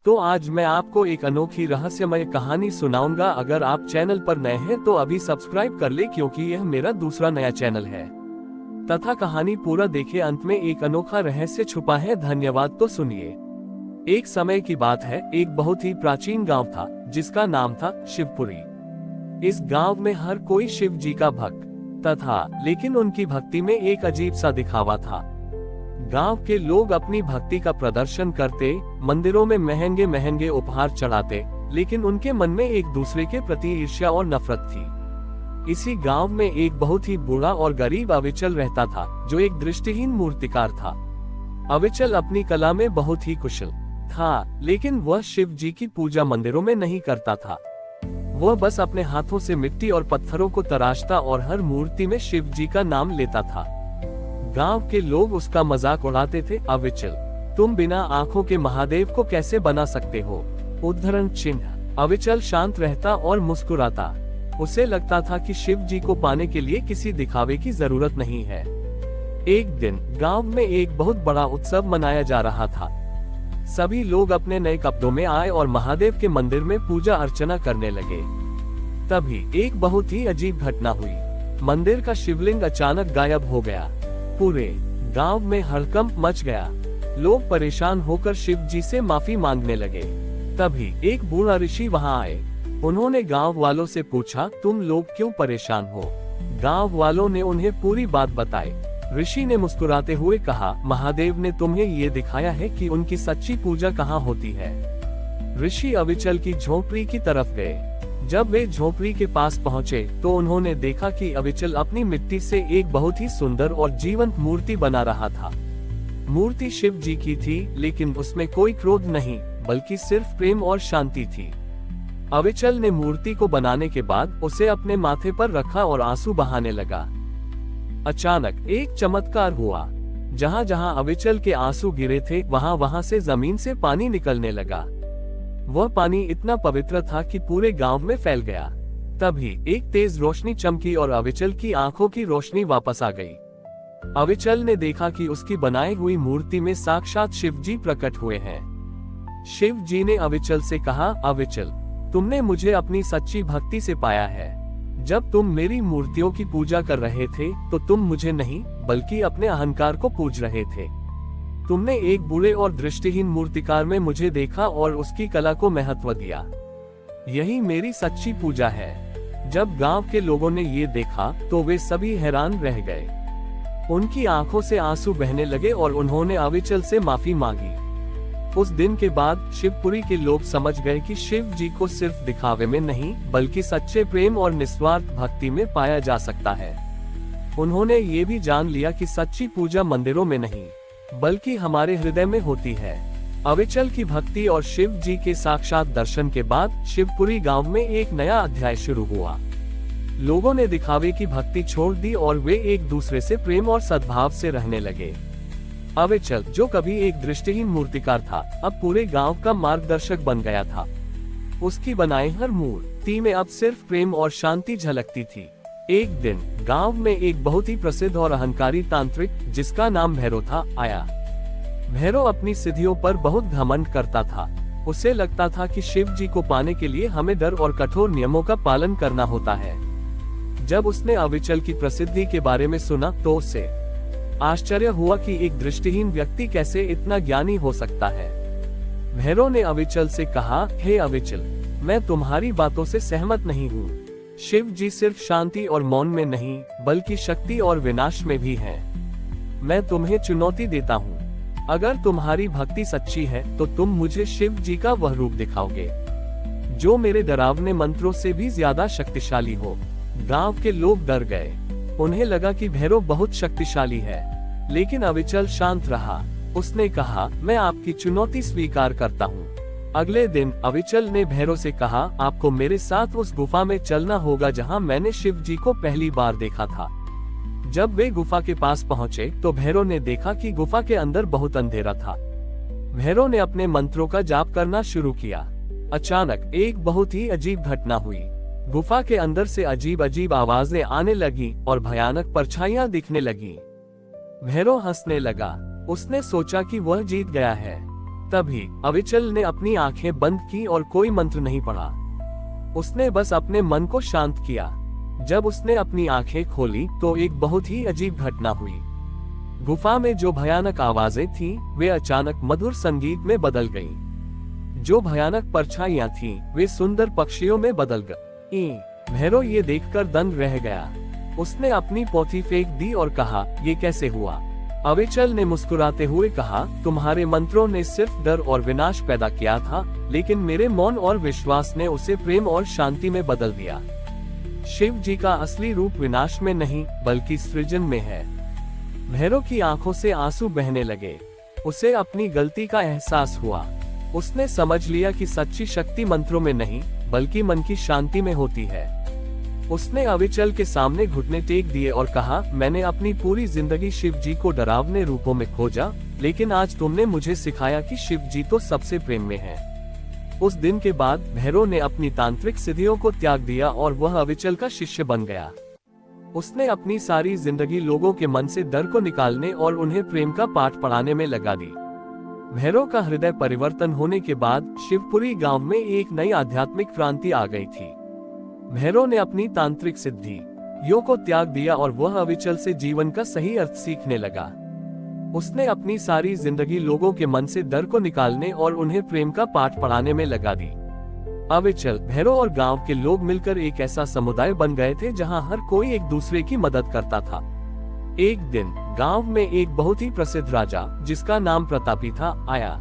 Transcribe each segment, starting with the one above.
तो आज मैं आपको एक अनोखी रहस्यमय कहानी सुनाऊंगा। अगर आप चैनल पर नए हैं तो अभी सब्सक्राइब कर ले, क्योंकि यह मेरा दूसरा नया चैनल है। तथा कहानी पूरा देखे, अंत में एक अनोखा रहस्य छुपा है। धन्यवाद। तो सुनिए। एक समय की बात है, एक बहुत ही प्राचीन गांव था जिसका नाम था शिवपुरी। इस गांव में हर कोई शिव जी का भक्त था, लेकिन उनकी भक्ति में एक अजीब सा दिखावा था। गांव के लोग अपनी भक्ति का प्रदर्शन करते, मंदिरों में महंगे महंगे उपहार चढ़ाते, लेकिन उनके मन में एक दूसरे के प्रति ईर्ष्या और नफरत थी। इसी गांव में एक बहुत ही बूढ़ा और गरीब अविचल रहता था, जो एक दृष्टिहीन मूर्तिकार था। अविचल अपनी कला में बहुत ही कुशल था, लेकिन वह शिव जी की पूजा मंदिरों में नहीं करता था। वह बस अपने हाथों से मिट्टी और पत्थरों को तराशता और हर मूर्ति में शिव जी का नाम लेता था। गांव के लोग उसका मजाक उड़ाते थे। अविचल, तुम बिना आंखों के महादेव को कैसे बना सकते हो? उद्धरण चिन्ह। अविचल शांत रहता और मुस्कुराता। उसे लगता था कि शिव जी को पाने के लिए किसी दिखावे की जरूरत नहीं है। एक दिन गांव में एक बहुत बड़ा उत्सव मनाया जा रहा था। सभी लोग अपने नए कपड़ों में आए और महादेव के मंदिर में पूजा अर्चना करने लगे। तभी एक बहुत ही अजीब घटना हुई। मंदिर का शिवलिंग अचानक गायब हो गया। पूरे गांव में हड़कंप मच गया। लोग परेशान होकर शिव जी से माफी मांगने लगे। तभी एक बूढ़ा ऋषि वहां आए। उन्होंने गांव वालों से पूछा, तुम लोग क्यों परेशान हो? गांव वालों ने उन्हें पूरी बात बताई। ऋषि ने मुस्कुराते हुए कहा, महादेव ने तुम्हें ये दिखाया है कि उनकी सच्ची पूजा कहाँ होती है। ऋषि अविचल की झोपड़ी की तरफ गए। जब वे झोपड़ी के पास पहुंचे तो उन्होंने देखा कि अविचल अपनी मिट्टी से एक बहुत ही सुंदर और जीवंत मूर्ति बना रहा था। मूर्ति शिव जी की थी, लेकिन उसमें कोई क्रोध नहीं, बल्कि सिर्फ प्रेम और शांति थी। अविचल ने मूर्ति को बनाने के बाद उसे अपने माथे पर रखा और आंसू बहाने लगा। अचानक एक चमत्कार हुआ। जहां जहां अविचल के आंसू गिरे थे, वहां वहां से जमीन से पानी निकलने लगा। वह पानी इतना पवित्र था कि पूरे गांव में फैल गया। तभी एक तेज रोशनी चमकी और अविचल की आंखों की रोशनी वापस आ गई। अविचल ने देखा कि उसकी बनाई हुई मूर्ति में साक्षात शिव जी प्रकट हुए हैं। शिव जी ने अविचल से कहा, अविचल, तुमने मुझे अपनी सच्ची भक्ति से पाया है। जब तुम मेरी मूर्तियों की पूजा कर रहे थे तो तुम मुझे नहीं, बल्कि अपने अहंकार को पूज रहे थे। तुमने एक बूढ़े और दृष्टिहीन मूर्तिकार में मुझे देखा और उसकी कला को महत्व दिया। यही मेरी सच्ची पूजा है। जब गांव के लोगों ने ये देखा तो वे सभी हैरान रह गए। उनकी आंखों से आंसू बहने लगे और उन्होंने अविचल से माफी मांगी। उस दिन के बाद शिवपुरी के लोग समझ गए कि शिव जी को सिर्फ दिखावे में नहीं, बल्कि सच्चे प्रेम और निस्वार्थ भक्ति में पाया जा सकता है। उन्होंने ये भी जान लिया कि सच्ची पूजा मंदिरों में नहीं, बल्कि हमारे हृदय में होती है। अविचल की भक्ति और शिव जी के साक्षात दर्शन के बाद शिवपुरी गांव में एक नया अध्याय शुरू हुआ। लोगों ने दिखावे की भक्ति छोड़ दी और वे एक दूसरे से प्रेम और सद्भाव से रहने लगे। अविचल, जो कभी एक दृष्टिहीन मूर्तिकार था, अब पूरे गांव का मार्गदर्शक बन गया था। उसकी बनाई हर मूर्ति में अब सिर्फ प्रेम और शांति झलकती थी। एक दिन गांव में एक बहुत ही प्रसिद्ध और अहंकारी तांत्रिक, जिसका नाम भैरव था, आया। भैरव अपनी सिद्धियों पर बहुत घमंड करता था। उसे लगता था कि शिव जी को पाने के लिए हमें डर और कठोर नियमों का पालन करना होता है। जब उसने अविचल की प्रसिद्धि के बारे में सुना तो उसे आश्चर्य हुआ कि एक दृष्टिहीन व्यक्ति कैसे इतना ज्ञानी हो सकता है। भैरव ने अविचल से कहा, हे अविचल, मैं तुम्हारी बातों से सहमत नहीं हूँ। शिव जी सिर्फ शांति और मौन में नहीं, बल्कि शक्ति और विनाश में भी हैं। मैं तुम्हें चुनौती देता हूँ। अगर तुम्हारी भक्ति सच्ची है तो तुम मुझे शिव जी का वह रूप दिखाओगे जो मेरे डरावने मंत्रों से भी ज्यादा शक्तिशाली हो। गांव के लोग डर गए। उन्हें लगा कि भैरव बहुत शक्तिशाली है, लेकिन अविचल शांत रहा। उसने कहा, मैं आपकी चुनौती स्वीकार करता हूँ। अगले दिन अविचल ने भैरव से कहा, आपको मेरे साथ उस गुफा में चलना होगा जहां मैंने शिव जी को पहली बार देखा था। जब वे गुफा के पास पहुंचे तो भैरव ने देखा कि गुफा के अंदर बहुत अंधेरा था। भैरव ने अपने मंत्रों का जाप करना शुरू किया। अचानक एक बहुत ही अजीब घटना हुई। गुफा के अंदर से अजीब अजीब आवाजें आने लगी और भयानक परछाइयां दिखने लगी। भैरव हंसने लगा। उसने सोचा कि वह जीत गया है। तभी अविचल ने अपनी आंखें बंद की और कोई मंत्र नहीं पढ़ा। उसने बस अपने मन को शांत किया। जब उसने अपनी आंखें खोली तो एक बहुत ही अजीब घटना हुई। गुफा में जो भयानक आवाजें थीं, वे अचानक मधुर संगीत में बदल गईं। जो भयानक परछाइयां थीं, वे सुंदर पक्षियों में बदल गईं। भैरव ये देखकर दंग रह गया। उसने अपनी पोथी फेंक दी और कहा, ये कैसे हुआ? अविचल ने मुस्कुराते हुए कहा, तुम्हारे मंत्रों ने सिर्फ डर और विनाश पैदा किया था, लेकिन मेरे मौन और विश्वास ने उसे प्रेम और शांति में बदल दिया। शिव जी का असली रूप विनाश में नहीं, बल्कि सृजन में है। भैरव की आंखों से आंसू बहने लगे। उसे अपनी गलती का एहसास हुआ। उसने समझ लिया कि सच्ची शक्ति मंत्रों में नहीं, बल्कि मन की शांति में होती है। उसने अविचल के सामने घुटने टेक दिए और कहा, मैंने अपनी पूरी जिंदगी शिव जी को डरावने रूपों में खोजा, लेकिन आज तुमने मुझे सिखाया कि शिव जी तो सबसे प्रेम में है। उस दिन के बाद भैरव ने अपनी तांत्रिक सिद्धियों को त्याग दिया और वह अविचल का शिष्य बन गया। उसने अपनी सारी जिंदगी लोगों के मन से डर को निकालने और उन्हें प्रेम का पाठ पढ़ाने में लगा दी। भैरव का हृदय परिवर्तन होने के बाद शिवपुरी गांव में एक नई आध्यात्मिक क्रांति आ गई थी। भैरव ने अपनी तांत्रिक सिद्धि यो को त्याग दिया और वह अविचल से जीवन का सही अर्थ सीखने लगा। उसने अपनी सारी जिंदगी लोगों के मन से डर को निकालने और उन्हें प्रेम का पाठ पढ़ाने में लगा दी। अविचल, भैरव और गांव के लोग मिलकर एक ऐसा समुदाय बन गए थे जहां हर कोई एक दूसरे की मदद करता था। एक दिन गांव में एक बहुत ही प्रसिद्ध राजा, जिसका नाम प्रतापी था, आया।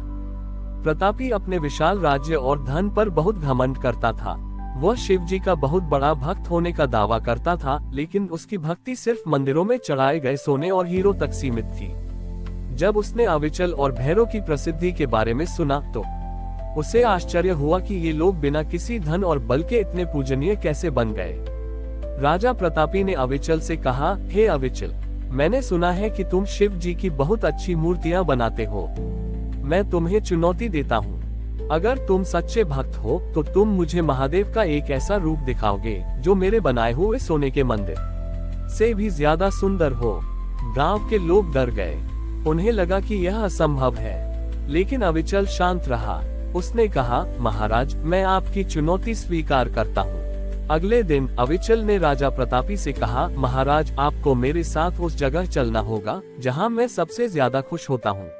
प्रतापी अपने विशाल राज्य और धन पर बहुत घमंड करता था। वह शिव जी का बहुत बड़ा भक्त होने का दावा करता था, लेकिन उसकी भक्ति सिर्फ मंदिरों में चढ़ाए गए सोने और हीरो तक सीमित थी। जब उसने अविचल और भैरव की प्रसिद्धि के बारे में सुना तो उसे आश्चर्य हुआ कि ये लोग बिना किसी धन और बल के इतने पूजनीय कैसे बन गए। राजा प्रतापी ने अविचल से कहा, हे अविचल, मैंने सुना है कि तुम शिव जी की बहुत अच्छी मूर्तियां बनाते हो। मैं तुम्हें चुनौती देता हूँ। अगर तुम सच्चे भक्त हो तो तुम मुझे महादेव का एक ऐसा रूप दिखाओगे जो मेरे बनाए हुए सोने के मंदिर से भी ज्यादा सुंदर हो। गांव के लोग डर गए। उन्हें लगा कि यह असंभव है, लेकिन अविचल शांत रहा। उसने कहा, महाराज, मैं आपकी चुनौती स्वीकार करता हूँ। अगले दिन अविचल ने राजा प्रतापी से कहा, महाराज, आपको मेरे साथ उस जगह चलना होगा जहाँ मैं सबसे ज्यादा खुश होता हूँ।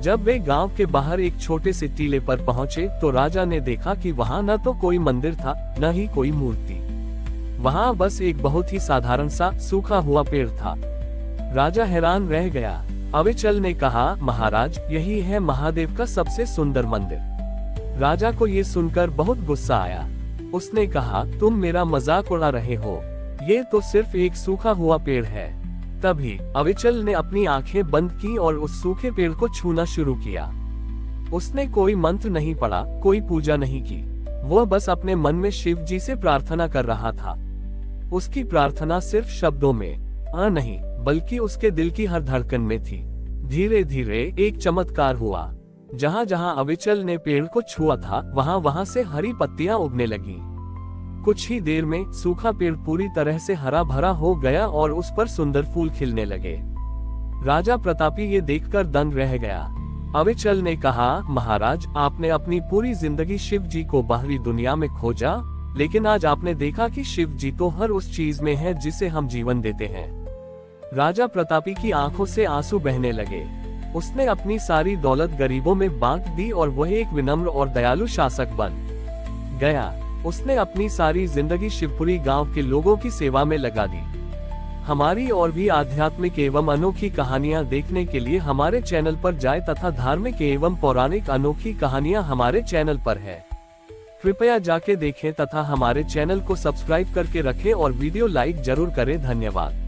जब वे गांव के बाहर एक छोटे से टीले पर पहुँचे तो राजा ने देखा कि वहाँ न तो कोई मंदिर था, न ही कोई मूर्ति। वहाँ बस एक बहुत ही साधारण सा सूखा हुआ पेड़ था। राजा हैरान रह गया। अविचल ने कहा, महाराज, यही है महादेव का सबसे सुंदर मंदिर। राजा को ये सुनकर बहुत गुस्सा आया। उसने कहा, तुम मेरा मजाक उड़ा रहे हो, ये तो सिर्फ एक सूखा हुआ पेड़ है। तभी अविचल ने अपनी आंखें बंद की और उस सूखे पेड़ को छूना शुरू किया। उसने कोई मंत्र नहीं पढ़ा, कोई पूजा नहीं की। वह बस अपने मन में शिव जी से प्रार्थना कर रहा था। उसकी प्रार्थना सिर्फ शब्दों में नहीं, बल्कि उसके दिल की हर धड़कन में थी। धीरे धीरे एक चमत्कार हुआ। जहाँ जहाँ अविचल ने पेड़ को छुआ था, वहाँ वहाँ से हरी पत्तियां उगने लगी। कुछ ही देर में सूखा पेड़ पूरी तरह से हरा भरा हो गया और उस पर सुंदर फूल खिलने लगे। राजा प्रतापी ये देखकर दंग रह गया। अविचल ने कहा, महाराज, आपने अपनी पूरी जिंदगी शिव जी को बाहरी दुनिया में खोजा, लेकिन आज आपने देखा कि शिव जी तो हर उस चीज में है जिसे हम जीवन देते हैं। राजा प्रतापी की आंखों से आंसू बहने लगे। उसने अपनी सारी दौलत गरीबों में बांट दी और वह एक विनम्र और दयालु शासक बन गया। उसने अपनी सारी जिंदगी शिवपुरी गांव के लोगों की सेवा में लगा दी। हमारी और भी आध्यात्मिक एवं अनोखी कहानियां देखने के लिए हमारे चैनल पर जाएं तथा धार्मिक एवं पौराणिक अनोखी कहानियां हमारे चैनल पर है। कृपया जाके देखें तथा हमारे चैनल को सब्सक्राइब करके रखें और वीडियो लाइक जरूर करें। धन्यवाद।